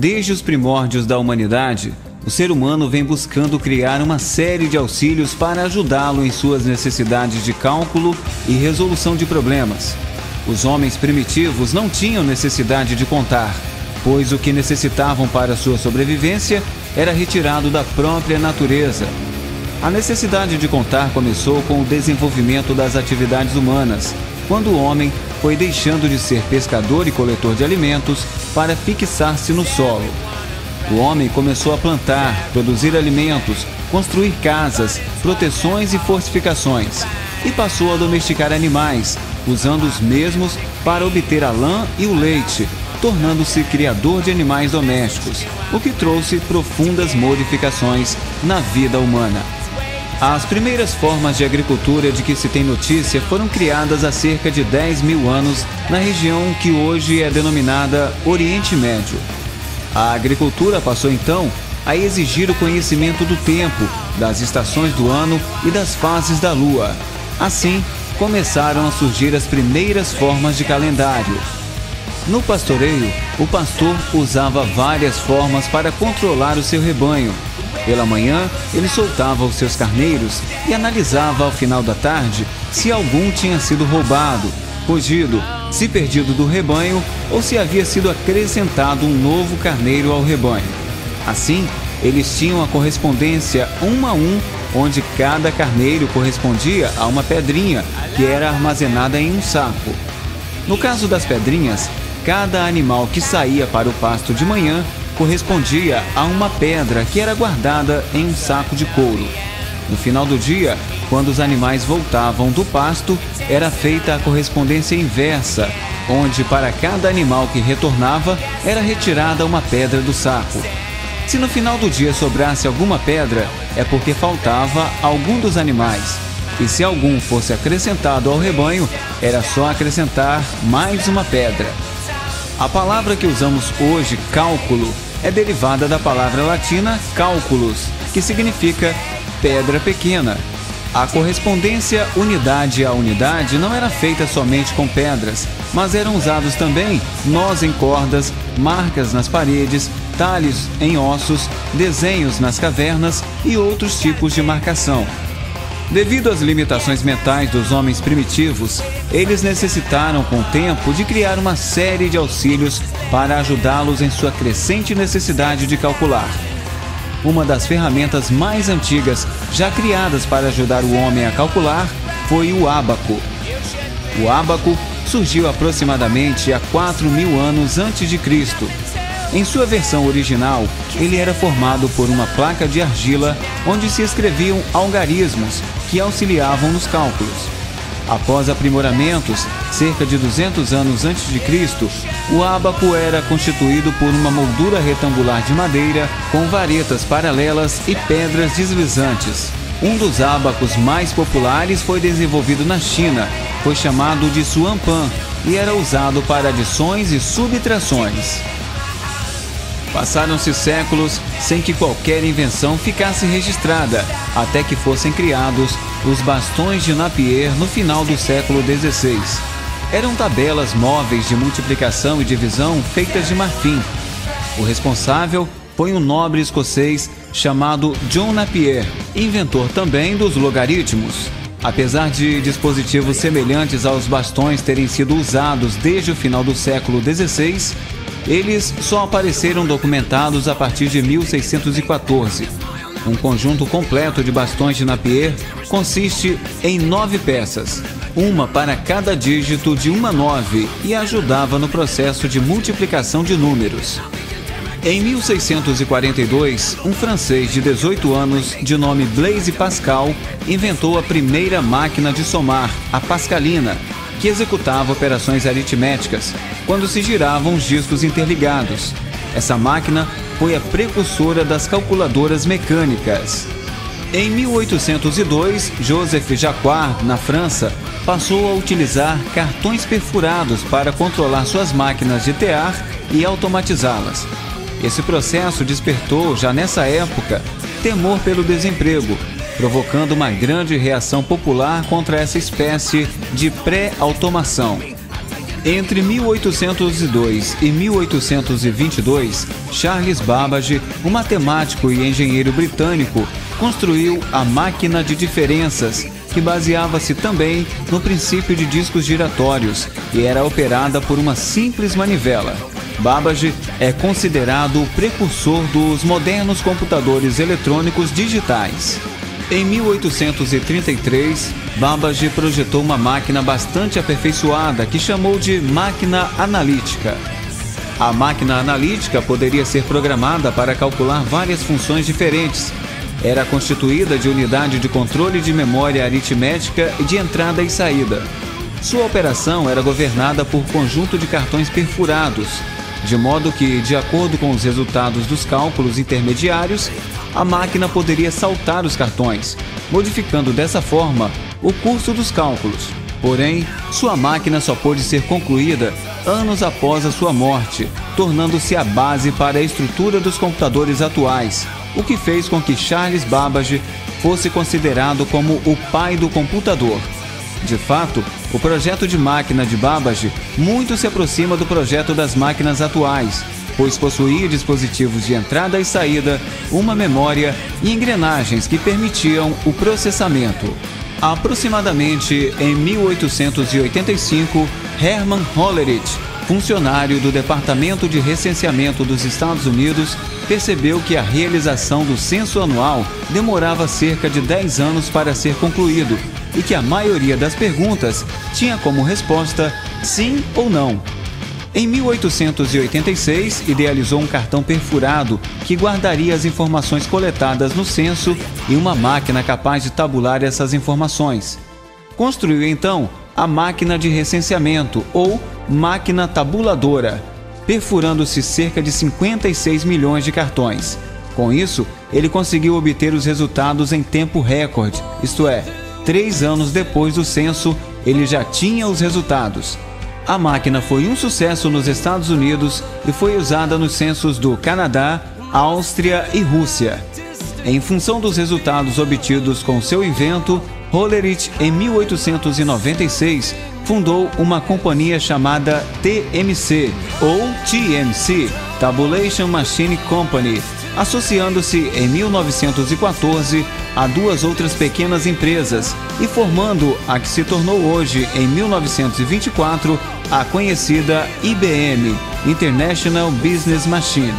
Desde os primórdios da humanidade, o ser humano vem buscando criar uma série de auxílios para ajudá-lo em suas necessidades de cálculo e resolução de problemas. Os homens primitivos não tinham necessidade de contar, pois o que necessitavam para sua sobrevivência era retirado da própria natureza. A necessidade de contar começou com o desenvolvimento das atividades humanas, quando o homem foi deixando de ser pescador e coletor de alimentos para fixar-se no solo. O homem começou a plantar, produzir alimentos, construir casas, proteções e fortificações, e passou a domesticar animais, usando os mesmos para obter a lã e o leite, tornando-se criador de animais domésticos, o que trouxe profundas modificações na vida humana. As primeiras formas de agricultura de que se tem notícia foram criadas há cerca de 10 mil anos na região que hoje é denominada Oriente Médio. A agricultura passou então a exigir o conhecimento do tempo, das estações do ano e das fases da lua. Assim, começaram a surgir as primeiras formas de calendário. No pastoreio, o pastor usava várias formas para controlar o seu rebanho. Pela manhã, ele soltava os seus carneiros e analisava ao final da tarde se algum tinha sido roubado, fugido, se perdido do rebanho ou se havia sido acrescentado um novo carneiro ao rebanho. Assim, eles tinham a correspondência um a um, onde cada carneiro correspondia a uma pedrinha que era armazenada em um saco. No caso das pedrinhas, cada animal que saía para o pasto de manhã correspondia a uma pedra que era guardada em um saco de couro. No final do dia, quando os animais voltavam do pasto, era feita a correspondência inversa, onde para cada animal que retornava era retirada uma pedra do saco. Se no final do dia sobrasse alguma pedra, é porque faltava algum dos animais. E se algum fosse acrescentado ao rebanho, era só acrescentar mais uma pedra. A palavra que usamos hoje, cálculo, é derivada da palavra latina calculus, que significa pedra pequena. A correspondência unidade a unidade não era feita somente com pedras, mas eram usados também nós em cordas, marcas nas paredes, talhos em ossos, desenhos nas cavernas e outros tipos de marcação. Devido às limitações mentais dos homens primitivos, eles necessitaram com o tempo de criar uma série de auxílios para ajudá-los em sua crescente necessidade de calcular. Uma das ferramentas mais antigas já criadas para ajudar o homem a calcular foi o ábaco. O ábaco surgiu aproximadamente há 4.000 anos antes de Cristo. Em sua versão original, ele era formado por uma placa de argila onde se escreviam algarismos que auxiliavam nos cálculos. Após aprimoramentos, cerca de 200 anos antes de Cristo, o ábaco era constituído por uma moldura retangular de madeira com varetas paralelas e pedras deslizantes. Um dos ábacos mais populares foi desenvolvido na China, foi chamado de suanpan e era usado para adições e subtrações. Passaram-se séculos sem que qualquer invenção ficasse registrada, até que fossem criados os bastões de Napier no final do século XVI. Eram tabelas móveis de multiplicação e divisão feitas de marfim. O responsável foi um nobre escocês chamado John Napier, inventor também dos logaritmos. Apesar de dispositivos semelhantes aos bastões terem sido usados desde o final do século XVI, eles só apareceram documentados a partir de 1614. Um conjunto completo de bastões de Napier consiste em 9 peças, uma para cada dígito de uma 9, e ajudava no processo de multiplicação de números. Em 1642, um francês de 18 anos, de nome Blaise Pascal, inventou a primeira máquina de somar, a pascalina, que executava operações aritméticas quando se giravam os discos interligados. Essa máquina foi a precursora das calculadoras mecânicas. Em 1802, Joseph Jacquard, na França, passou a utilizar cartões perfurados para controlar suas máquinas de tear e automatizá-las. Esse processo despertou, já nessa época, temor pelo desemprego, provocando uma grande reação popular contra essa espécie de pré-automação. Entre 1802 e 1822, Charles Babbage, um matemático e engenheiro britânico, construiu a máquina de diferenças, que baseava-se também no princípio de discos giratórios e era operada por uma simples manivela. Babbage é considerado o precursor dos modernos computadores eletrônicos digitais. Em 1833, Babbage projetou uma máquina bastante aperfeiçoada que chamou de máquina analítica. A máquina analítica poderia ser programada para calcular várias funções diferentes. Era constituída de unidade de controle de memória aritmética e de entrada e saída. Sua operação era governada por conjunto de cartões perfurados, de modo que, de acordo com os resultados dos cálculos intermediários, a máquina poderia saltar os cartões, modificando dessa forma o curso dos cálculos. Porém, sua máquina só pôde ser concluída anos após a sua morte, tornando-se a base para a estrutura dos computadores atuais, o que fez com que Charles Babbage fosse considerado como o pai do computador. De fato, o projeto de máquina de Babbage muito se aproxima do projeto das máquinas atuais, pois possuía dispositivos de entrada e saída, uma memória e engrenagens que permitiam o processamento. Aproximadamente em 1885, Herman Hollerith, funcionário do Departamento de Recenseamento dos Estados Unidos, percebeu que a realização do censo anual demorava cerca de 10 anos para ser concluído e que a maioria das perguntas tinha como resposta sim ou não. Em 1886, idealizou um cartão perfurado que guardaria as informações coletadas no censo e uma máquina capaz de tabular essas informações. Construiu então a máquina de recenseamento, ou máquina tabuladora, perfurando-se cerca de 56 milhões de cartões. Com isso, ele conseguiu obter os resultados em tempo recorde, isto é, 3 anos depois do censo, ele já tinha os resultados. A máquina foi um sucesso nos Estados Unidos e foi usada nos censos do Canadá, Áustria e Rússia. Em função dos resultados obtidos com seu invento, Hollerith, em 1896, fundou uma companhia chamada TMC, ou TMC, Tabulation Machine Company, associando-se em 1914 a 2 outras pequenas empresas e formando a que se tornou hoje, em 1924, a conhecida IBM, International Business Machine.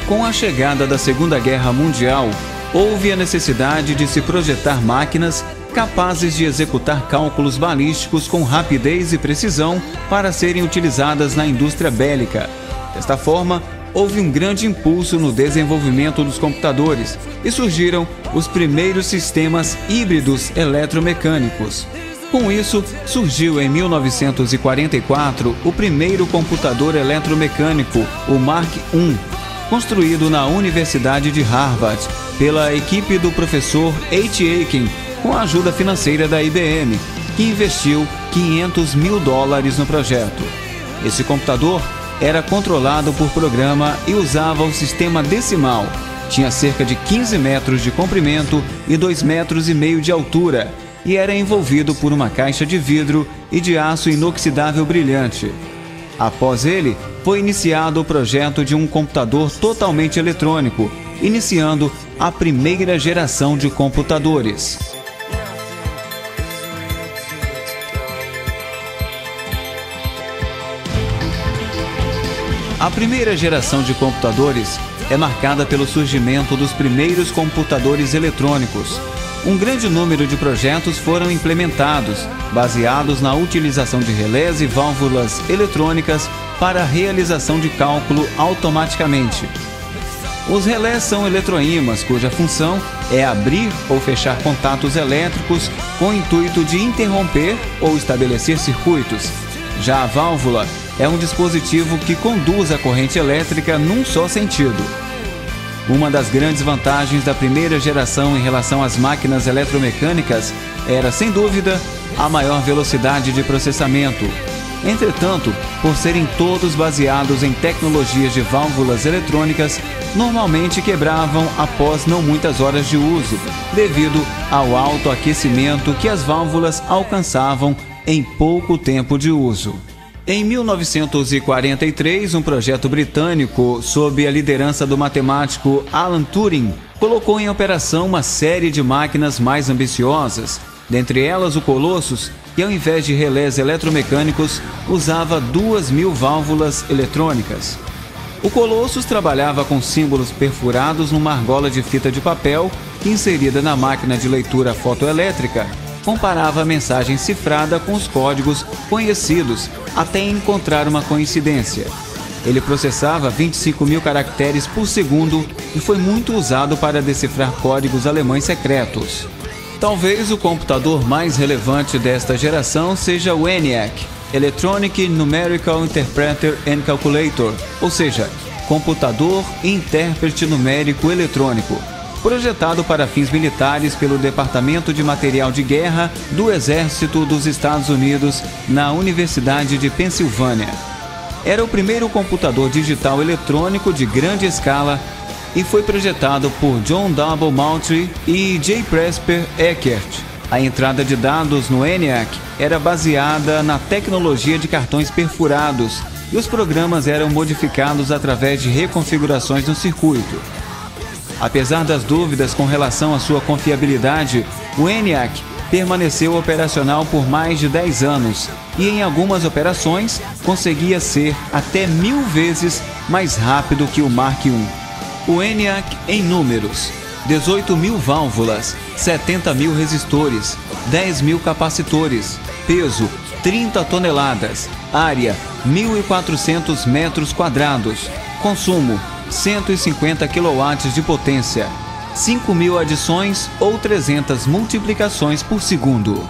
Com a chegada da Segunda Guerra Mundial, houve a necessidade de se projetar máquinas capazes de executar cálculos balísticos com rapidez e precisão para serem utilizadas na indústria bélica. Desta forma, houve um grande impulso no desenvolvimento dos computadores e surgiram os primeiros sistemas híbridos eletromecânicos. Com isso, surgiu em 1944 o primeiro computador eletromecânico, o Mark I, construído na Universidade de Harvard pela equipe do professor H. Aiken, com a ajuda financeira da IBM, que investiu $500 mil no projeto. Esse computador era controlado por programa e usava o sistema decimal. Tinha cerca de 15 metros de comprimento e 2,5 metros de altura e era envolvido por uma caixa de vidro e de aço inoxidável brilhante. Após ele, foi iniciado o projeto de um computador totalmente eletrônico, iniciando a primeira geração de computadores. A primeira geração de computadores é marcada pelo surgimento dos primeiros computadores eletrônicos. Um grande número de projetos foram implementados, baseados na utilização de relés e válvulas eletrônicas para a realização de cálculo automaticamente. Os relés são eletroímãs cuja função é abrir ou fechar contatos elétricos com o intuito de interromper ou estabelecer circuitos. Já a válvula é um dispositivo que conduz a corrente elétrica num só sentido. Uma das grandes vantagens da primeira geração em relação às máquinas eletromecânicas era, sem dúvida, a maior velocidade de processamento. Entretanto, por serem todos baseados em tecnologias de válvulas eletrônicas, normalmente quebravam após não muitas horas de uso, devido ao alto aquecimento que as válvulas alcançavam em pouco tempo de uso. Em 1943, um projeto britânico, sob a liderança do matemático Alan Turing, colocou em operação uma série de máquinas mais ambiciosas, dentre elas o Colossus, que ao invés de relés eletromecânicos, usava 2.000 válvulas eletrônicas. O Colossus trabalhava com símbolos perfurados numa argola de fita de papel que, inserida na máquina de leitura fotoelétrica, comparava a mensagem cifrada com os códigos conhecidos até encontrar uma coincidência. Ele processava 25.000 caracteres por segundo e foi muito usado para decifrar códigos alemães secretos. Talvez o computador mais relevante desta geração seja o ENIAC, Electronic Numerical Interpreter and Calculator, ou seja, computador e intérprete numérico eletrônico, projetado para fins militares pelo Departamento de Material de Guerra do Exército dos Estados Unidos na Universidade de Pensilvânia. Era o primeiro computador digital eletrônico de grande escala e foi projetado por John W. Moultrie e J. Presper Eckert. A entrada de dados no ENIAC era baseada na tecnologia de cartões perfurados e os programas eram modificados através de reconfigurações no circuito. Apesar das dúvidas com relação à sua confiabilidade, o ENIAC permaneceu operacional por mais de 10 anos e em algumas operações conseguia ser até 1000 vezes mais rápido que o Mark I. O ENIAC em números: 18.000 válvulas, 70.000 resistores, 10.000 capacitores, peso 30 toneladas, área 1.400 metros quadrados, consumo 150 kW de potência, 5.000 adições ou 300 multiplicações por segundo.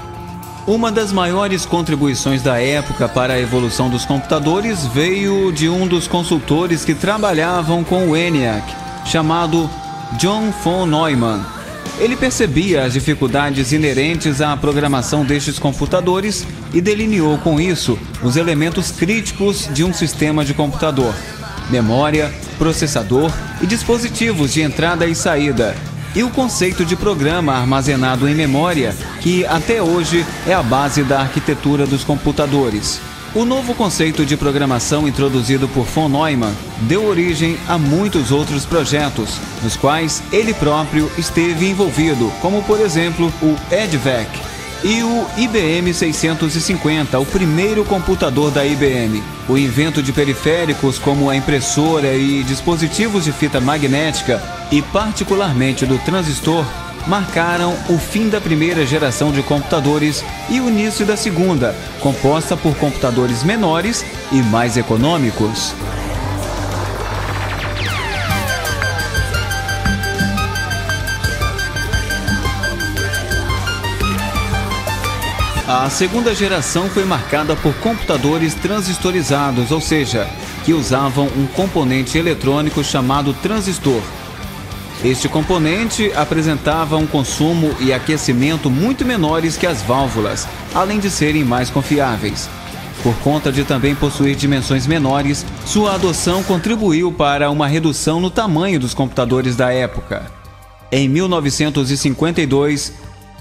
Uma das maiores contribuições da época para a evolução dos computadores veio de um dos consultores que trabalhavam com o ENIAC, chamado John von Neumann. Ele percebia as dificuldades inerentes à programação destes computadores e delineou com isso os elementos críticos de um sistema de computador: memória, processador e dispositivos de entrada e saída, e o conceito de programa armazenado em memória, que até hoje é a base da arquitetura dos computadores. O novo conceito de programação introduzido por von Neumann deu origem a muitos outros projetos, nos quais ele próprio esteve envolvido, como por exemplo o EDVAC e o IBM 650, o primeiro computador da IBM. O invento de periféricos como a impressora e dispositivos de fita magnética, e particularmente do transistor, marcaram o fim da primeira geração de computadores e o início da segunda, composta por computadores menores e mais econômicos. A segunda geração foi marcada por computadores transistorizados, ou seja, que usavam um componente eletrônico chamado transistor. Este componente apresentava um consumo e aquecimento muito menores que as válvulas, além de serem mais confiáveis. Por conta de também possuir dimensões menores, sua adoção contribuiu para uma redução no tamanho dos computadores da época. Em 1952,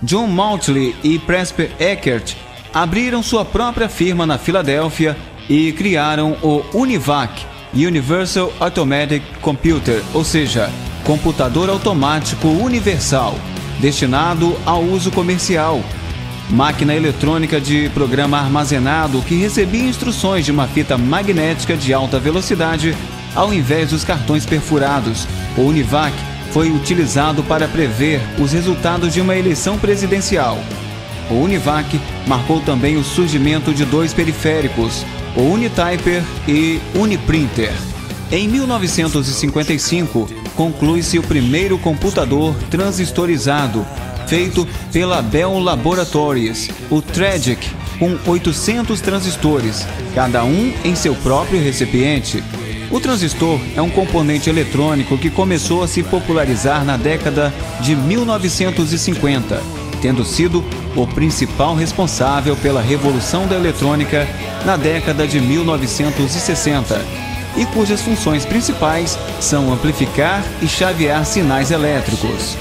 John Moultrie e Presper Eckert abriram sua própria firma na Filadélfia e criaram o UNIVAC, Universal Automatic Computer, ou seja, computador automático universal, destinado ao uso comercial. Máquina eletrônica de programa armazenado que recebia instruções de uma fita magnética de alta velocidade ao invés dos cartões perfurados. O UNIVAC foi utilizado para prever os resultados de uma eleição presidencial. O UNIVAC marcou também o surgimento de dois periféricos, o Unityper e Uniprinter. Em 1955, conclui-se o primeiro computador transistorizado, feito pela Bell Laboratories, o TREGIC, com 800 transistores, cada um em seu próprio recipiente. O transistor é um componente eletrônico que começou a se popularizar na década de 1950, tendo sido o principal responsável pela revolução da eletrônica na década de 1960, e cujas funções principais são amplificar e chavear sinais elétricos.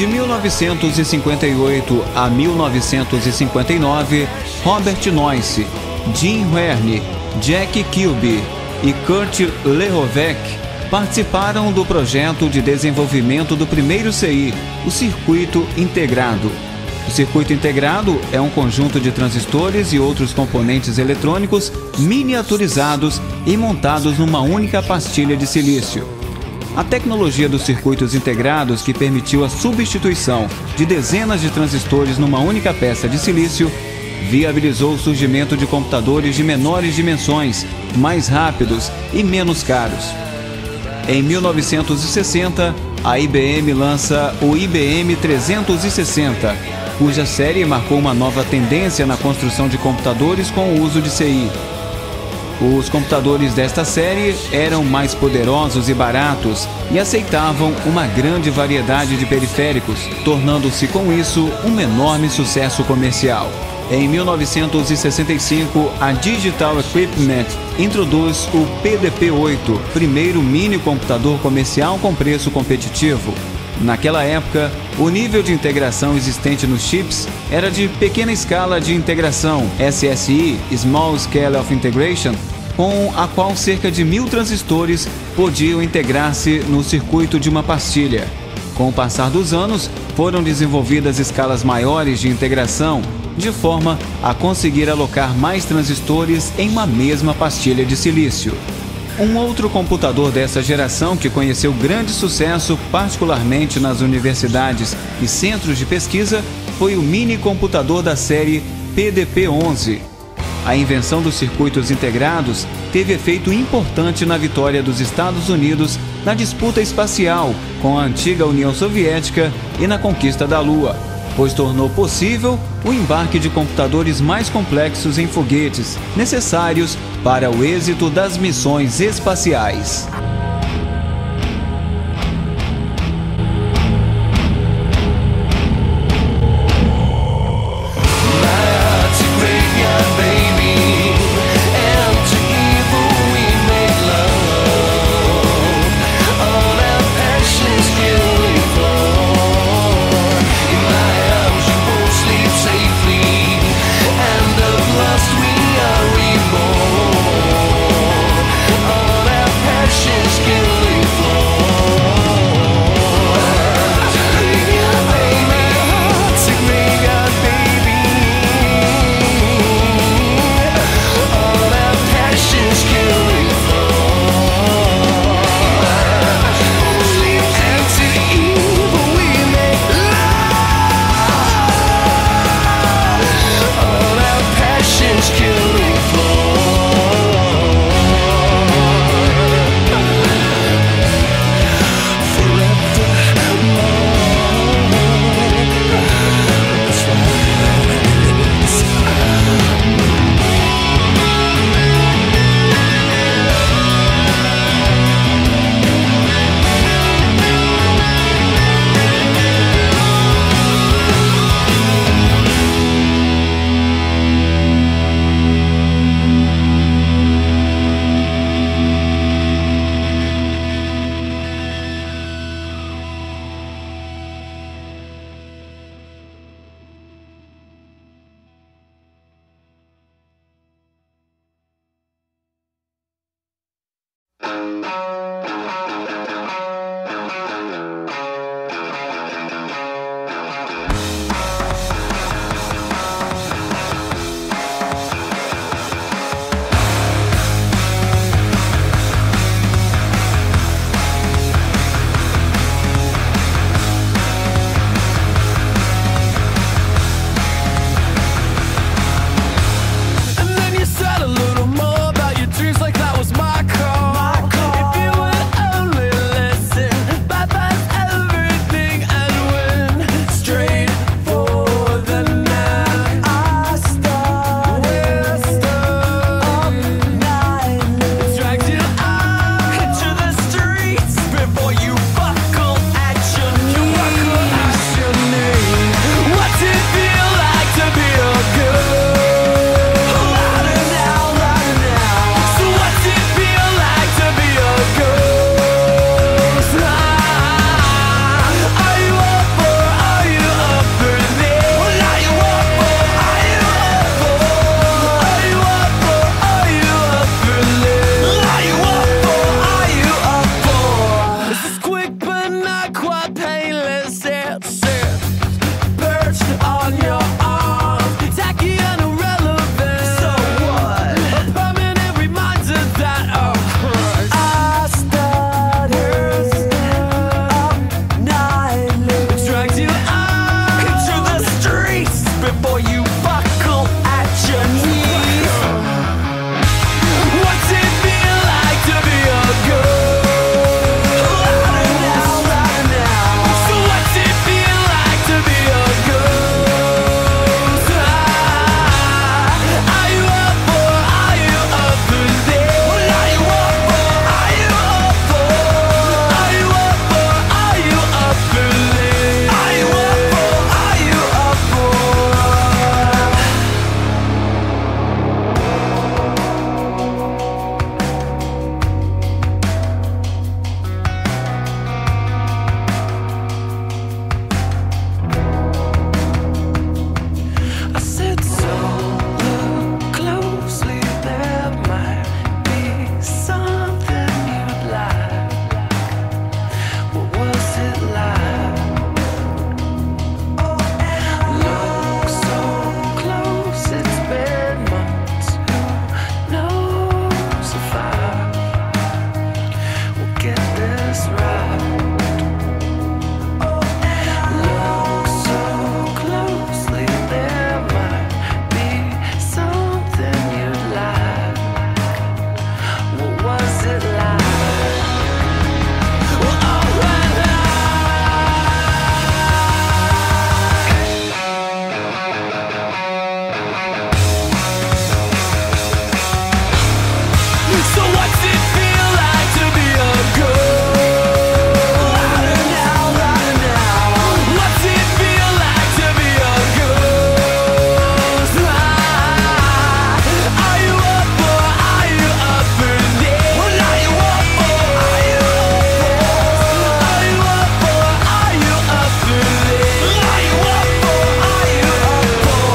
De 1958 a 1959, Robert Noyce, Jim Verne, Jack Kilby e Kurt Lehovec participaram do projeto de desenvolvimento do primeiro CI, o circuito integrado. O circuito integrado é um conjunto de transistores e outros componentes eletrônicos miniaturizados e montados numa única pastilha de silício. A tecnologia dos circuitos integrados, que permitiu a substituição de dezenas de transistores numa única peça de silício, viabilizou o surgimento de computadores de menores dimensões, mais rápidos e menos caros. Em 1960, a IBM lança o IBM 360, cuja série marcou uma nova tendência na construção de computadores com o uso de CI. Os computadores desta série eram mais poderosos e baratos e aceitavam uma grande variedade de periféricos, tornando-se com isso um enorme sucesso comercial. Em 1965, a Digital Equipment introduz o PDP-8, primeiro mini-computador comercial com preço competitivo. Naquela época, o nível de integração existente nos chips era de pequena escala de integração, SSI, Small Scale of Integration, com a qual cerca de 1000 transistores podiam integrar-se no circuito de uma pastilha. Com o passar dos anos, foram desenvolvidas escalas maiores de integração, de forma a conseguir alocar mais transistores em uma mesma pastilha de silício. Um outro computador dessa geração que conheceu grande sucesso, particularmente nas universidades e centros de pesquisa, foi o mini-computador da série PDP-11. A invenção dos circuitos integrados teve efeito importante na vitória dos Estados Unidos na disputa espacial com a antiga União Soviética e na conquista da Lua, pois tornou possível o embarque de computadores mais complexos em foguetes, necessários para o êxito das missões espaciais. Like that was my call. If you my painless innocence, perched on your arms, tacky and irrelevant. So what? A permanent reminder that I started up nightly, dragged you out into the streets before you buckle at your knees. What's it feel like to be a girl? So what's it feel like to be a ghost? Are you up for? Are you up for this? Are you up for? Are you up for? Are you up for? Are you up for this? Are you up for? Are you up for? I said so, look closely, there might be something you'd like. What was it like? Look so close, it's been months. Who knows if I will get this right? Look so closely, there might be something you'd like. What was it like? Well, so what's it feel like to be a girl? What's it feel like to be a ghost? Are you up for? Are you up for this? Are you up for? Are you up for? Are you up for? Are you up for this? Are you up for? Are you up for?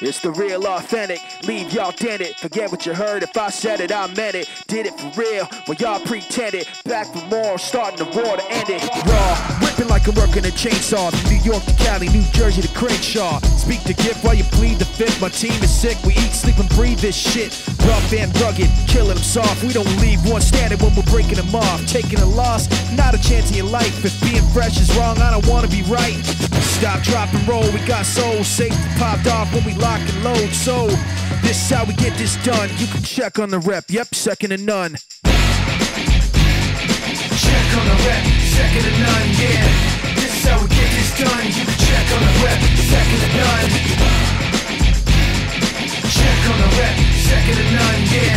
It's the real authentic, leave y'all dented. Forget what you heard, if I said it, I meant it. Did it for real, well y'all pretended. Back for more, starting the war to end it. Raw, whipping like I'm working a chainsaw. From New York to Cali, New Jersey to Crenshaw. Speak the gift while you plead the fifth. My team is sick, we eat, sleep and breathe this shit. Rough and rugged, killing them soft. We don't leave one standing when we're breaking them off. Taking a loss, not a chance in your life. If being fresh is wrong, I don't wanna be right. Stop, drop and roll, we got soul. Safety popped off when we lock and load. So, this is how we get this done. You can check on the rep, yep, second to none. Check on the rep, second to none, yeah. This is how we get this done. You can check on the rep, second to none. Check on the rep, second to none, yeah.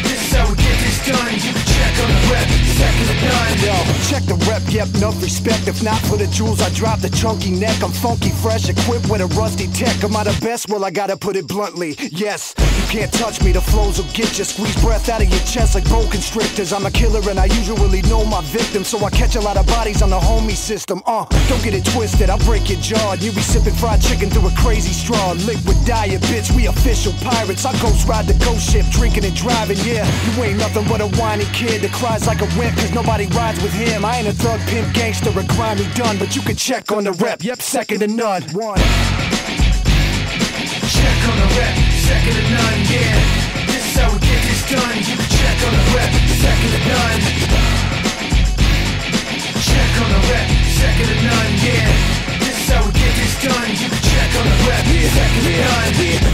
This is how we get this done. You can check on the rep, second to none. Yo, check the rep, yep, enough respect. If not for the jewels, I drop the chunky neck. I'm funky, fresh, equipped with a rusty tech. Am I the best? Well, I gotta put it bluntly. Yes, you can't touch me, the flows will get you. Squeeze breath out of your chest like boa constrictors. I'm a killer and I usually know my victims, so I catch a lot of bodies on the homie system. Don't get it twisted, I'll break your jaw. You be sipping fried chicken through a crazy straw. Liquid diet, bitch, we official pirates. I ghost ride the ghost ship, drinking and driving, yeah. You ain't nothing but a whiny kid that cries like a wimp, cause nobody rides with him. I ain't a thug, pimp, gangster, or grimy done, but you can check on the rep, yep, second to none. One. Check on the rep, second to none, yeah. This is how we get this done. You can check on the rep, second to none. Check on the rep, second to none, yeah. This is how we get this done. You can check on the rep, second to none.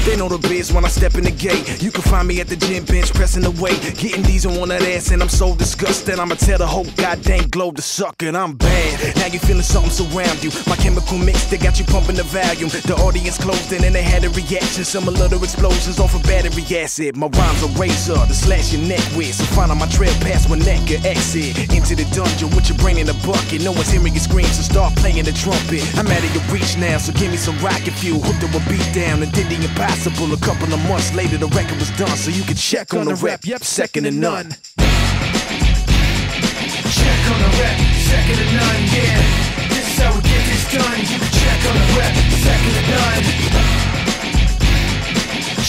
They know the biz when I step in the gate. You can find me at the gym bench pressing the weight, getting these on that ass, and I'm so disgusted. I'ma tell the whole goddamn globe to suck it. I'm bad. Now you feeling something surround you. My chemical mix, they got you pumping the volume. The audience closed in and they had a reaction. Similar to explosions off of battery acid. My rhymes are razor to slash your neck with. So find on my trail past one neck or exit into the dungeon with your brain in a bucket. No one's hearing your screams, so start playing the trumpet. I'm out of your reach now, so give me some rocket fuel. Hooked up a beat down and did the impossible. A couple of months later, the record was done, so you can check on the rep. Yep, second to none. Check on the rep, second to none, yeah. This is how we get this done. You can check on the rep, second to none.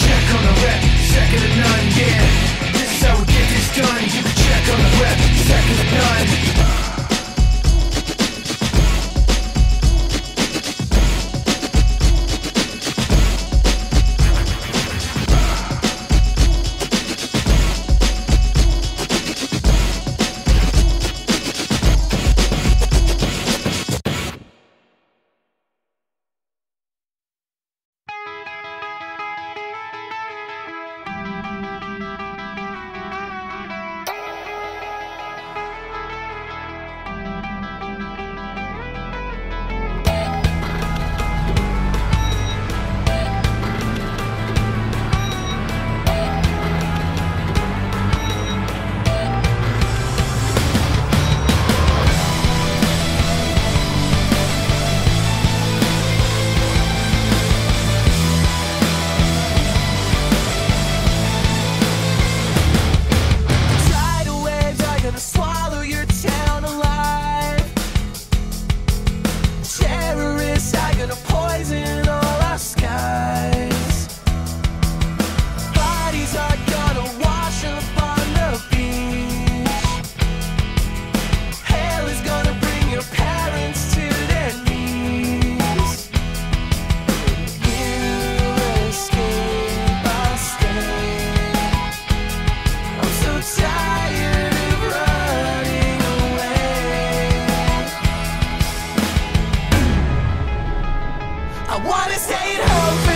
Check on the rep, second to none, yeah. This is how we get this done. You can check on the rep, second to none. I wanna stay at home.